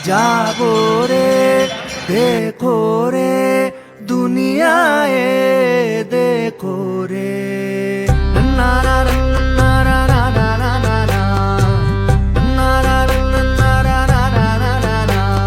जागो रे देखो रे दुनिया ये देखो रे ना ना ना ना ना ना ना ना ना ना ना ना।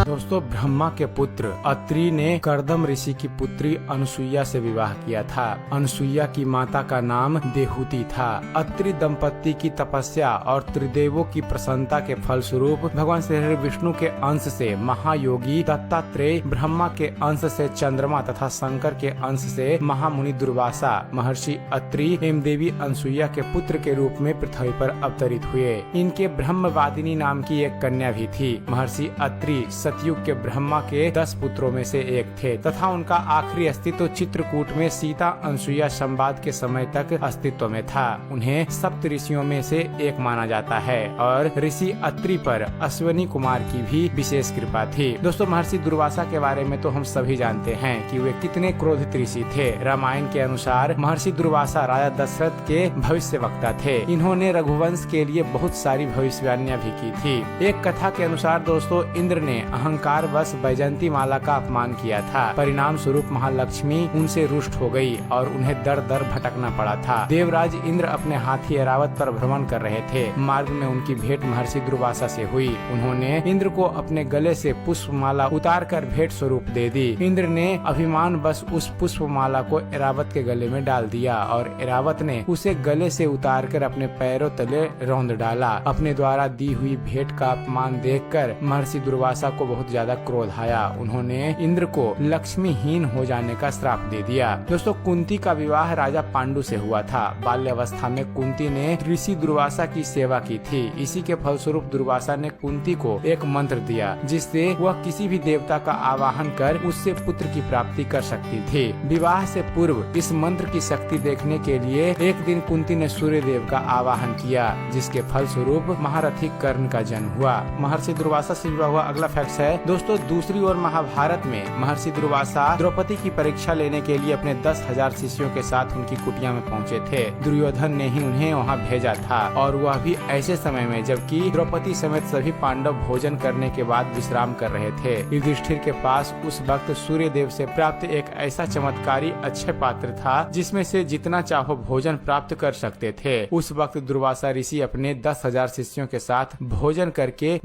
दोस्तों, ब्रह्मा के पुत्र अत्रि ने कर्दम ऋषि की पुत्री अनुसुईया से विवाह किया था। अनुसुईया की माता का नाम देहूति था। अत्रि दंपति की तपस्या और त्रिदेवों की प्रसन्नता के फलस्वरूप भगवान श्री विष्णु के अंश से महायोगी दत्तात्रेय, ब्रह्मा के अंश से चंद्रमा तथा शंकर के अंश से महामुनि दुर्वासा महर्षि अत्रि एवं देवी अनुसुईया के पुत्र के रूप में पृथ्वी पर अवतरित हुए। इनके ब्रह्मवादिनी नाम की एक कन्या भी थी। महर्षि अत्रि सतयुग के ब्रह्मा के 10 पुत्रों में से एक थे तथा उनका आखिरी अस्तित्व चित्रकूट में सीता अनुसुईया संवाद के समय तक अस्तित्व में था। उन्हें सप्त ऋषियों में से एक माना जाता है और ऋषि अत्रि पर अश्वनी कुमार की भी विशेष कृपा थी। दोस्तों, महर्षि दुर्वासा के बारे में तो हम सभी जानते हैं कि वे कितने क्रोधित ऋषि थे। रामायण के अनुसार महर्षि दुर्वासा राजा दशरथ के भविष्य वक्ता थे। इन्होंने रघुवंश के लिए बहुत सारी भविष्यवाणियां भी की थी। एक कथा के अनुसार दोस्तों, इंद्र ने अहंकार वश वैजयंती माला का अपमान किया था। परिणाम स्वरूप महालक्ष्मी उनसे रुष्ट हो गई और उन्हें दर दर भटकना पड़ा था। देवराज इंद्र अपने हाथी ऐरावत पर भ्रमण कर रहे थे। मार्ग में उनकी भेंट महर्षि दुर्वासा से हुई। उन्होंने इंद्र को अपने गले से पुष्पमाला उतार कर भेंट स्वरूप दे दी। इंद्र ने अभिमान बस उस पुष्पमाला को ऐरावत के गले में डाल दिया और ऐरावत ने उसे गले से उतार कर अपने पैरों तले रौंद डाला। अपने द्वारा दी हुई भेंट का अपमान देखकर महर्षि दुर्वासा को बहुत ज्यादा क्रोध आया। उन्होंने इंद्र को लक्ष्मीहीन हो जाने का श्राप दे दिया। दोस्तों, कुंती का विवाह राजा पांडु से हुआ था। बाल्यावस्था में कुंती ने ऋषि दुर्वासा की सेवा की थी। इसी के फलस्वरूप दुर्वासा ने कुंती को एक मंत्र दिया जिससे वह किसी भी देवता का आवाहन कर उससे पुत्र की प्राप्ति कर सकती थी। विवाह से पूर्व इस मंत्र की शक्ति देखने के लिए एक दिन कुंती ने सूर्य देव का आवाहन किया, जिसके फलस्वरूप महारथी कर्ण का जन्म हुआ। महर्षि दुर्वासा से जुड़ा हुआ अगला फैक्ट है दोस्तों, दूसरी ओर महाभारत में महर्षि दुर्वासा द्रौपदी की परीक्षा लेने के लिए अपने 10,000 शिष्यों के साथ उनकी कुटिया में पहुंचे थे। दुर्योधन ने ही उन्हें वहां भेजा था और वह भी ऐसे समय में जबकि द्रौपदी समेत सभी पांडव भोजन करने के बाद विश्राम कर रहे थे। युधिष्ठिर के पास उस वक्त सूर्य देव से प्राप्त एक ऐसा चमत्कारी अक्षय पात्र था जिसमें से जितना चाहो भोजन प्राप्त कर सकते थे। उस वक्त दुर्वासा ऋषि अपने 10,000 शिष्यों के साथ भोजन करके